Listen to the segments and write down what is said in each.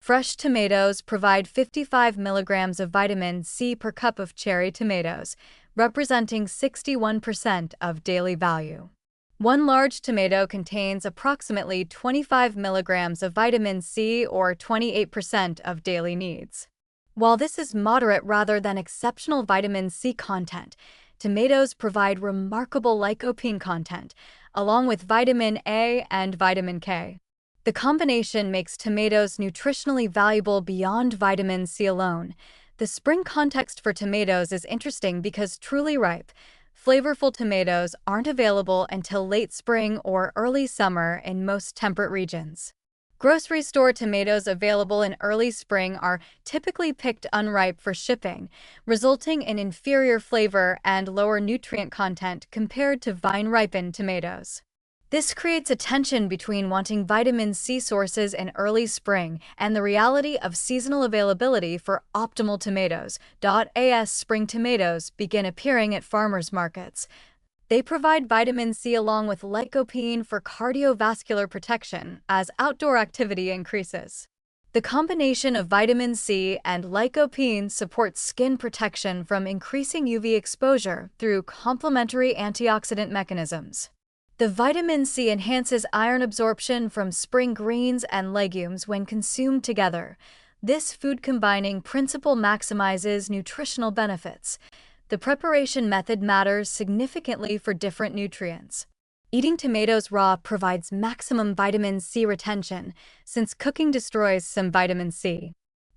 Fresh tomatoes provide 55 milligrams of vitamin C per cup of cherry tomatoes, representing 61% of daily value. One large tomato contains approximately 25 milligrams of vitamin C or 28% of daily needs. While this is moderate rather than exceptional vitamin C content, tomatoes provide remarkable lycopene content, along with vitamin A and vitamin K. The combination makes tomatoes nutritionally valuable beyond vitamin C alone. The spring context for tomatoes is interesting because truly ripe, flavorful tomatoes aren't available until late spring or early summer in most temperate regions. Grocery store tomatoes available in early spring are typically picked unripe for shipping, resulting in inferior flavor and lower nutrient content compared to vine-ripened tomatoes. This creates a tension between wanting vitamin C sources in early spring and the reality of seasonal availability for optimal tomatoes. As spring tomatoes begin appearing at farmers markets, they provide vitamin C along with lycopene for cardiovascular protection as outdoor activity increases. The combination of vitamin C and lycopene supports skin protection from increasing UV exposure through complementary antioxidant mechanisms. The vitamin C enhances iron absorption from spring greens and legumes when consumed together. This food-combining principle maximizes nutritional benefits. The preparation method matters significantly for different nutrients. Eating tomatoes raw provides maximum vitamin C retention, since cooking destroys some vitamin C.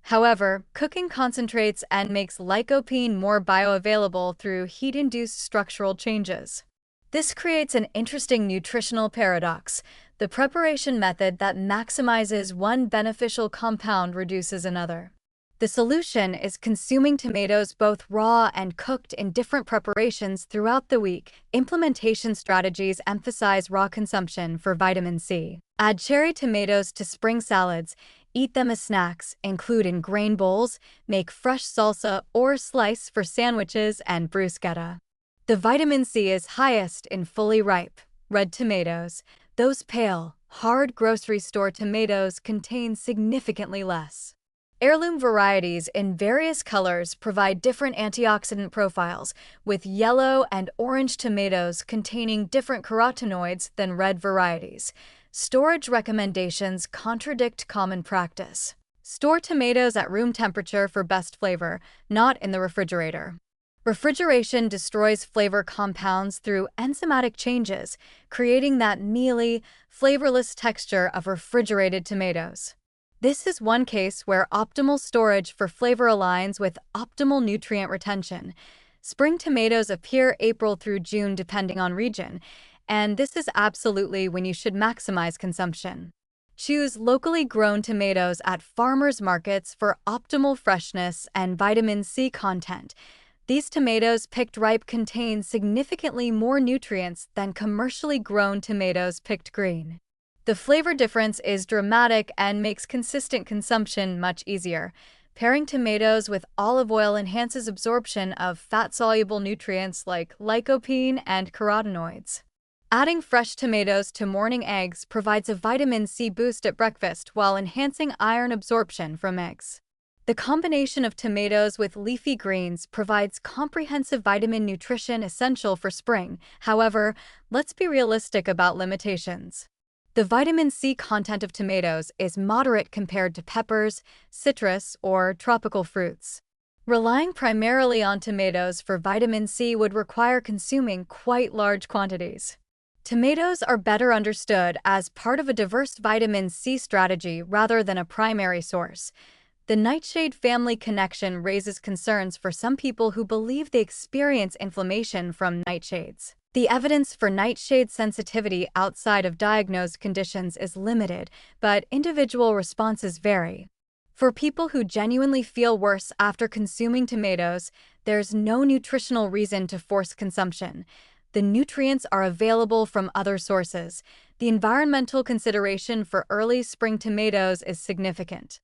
However, cooking concentrates and makes lycopene more bioavailable through heat-induced structural changes. This creates an interesting nutritional paradox. The preparation method that maximizes one beneficial compound reduces another. The solution is consuming tomatoes both raw and cooked in different preparations throughout the week. Implementation strategies emphasize raw consumption for vitamin C. Add cherry tomatoes to spring salads. Eat them as snacks, include in grain bowls, make fresh salsa or slice for sandwiches and bruschetta. The vitamin C is highest in fully ripe, red tomatoes. Those pale, hard grocery store tomatoes contain significantly less. Heirloom varieties in various colors provide different antioxidant profiles, with yellow and orange tomatoes containing different carotenoids than red varieties. Storage recommendations contradict common practice. Store tomatoes at room temperature for best flavor, not in the refrigerator. Refrigeration destroys flavor compounds through enzymatic changes, creating that mealy, flavorless texture of refrigerated tomatoes. This is one case where optimal storage for flavor aligns with optimal nutrient retention. Spring tomatoes appear April through June depending on region, and this is absolutely when you should maximize consumption. Choose locally grown tomatoes at farmers markets for optimal freshness and vitamin C content. These tomatoes picked ripe contain significantly more nutrients than commercially grown tomatoes picked green. The flavor difference is dramatic and makes consistent consumption much easier. Pairing tomatoes with olive oil enhances absorption of fat-soluble nutrients like lycopene and carotenoids. Adding fresh tomatoes to morning eggs provides a vitamin C boost at breakfast while enhancing iron absorption from eggs. The combination of tomatoes with leafy greens provides comprehensive vitamin nutrition essential for spring. However, let's be realistic about limitations. The vitamin C content of tomatoes is moderate compared to peppers, citrus, or tropical fruits. Relying primarily on tomatoes for vitamin C would require consuming quite large quantities. Tomatoes are better understood as part of a diverse vitamin C strategy rather than a primary source. The nightshade family connection raises concerns for some people who believe they experience inflammation from nightshades. The evidence for nightshade sensitivity outside of diagnosed conditions is limited, but individual responses vary. For people who genuinely feel worse after consuming tomatoes, there's no nutritional reason to force consumption. The nutrients are available from other sources. The environmental consideration for early spring tomatoes is significant.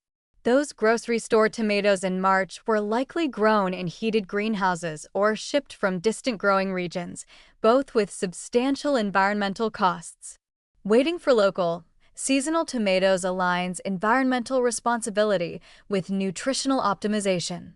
Those grocery store tomatoes in March were likely grown in heated greenhouses or shipped from distant growing regions, both with substantial environmental costs. Waiting for local, Seasonal tomatoes aligns environmental responsibility with nutritional optimization.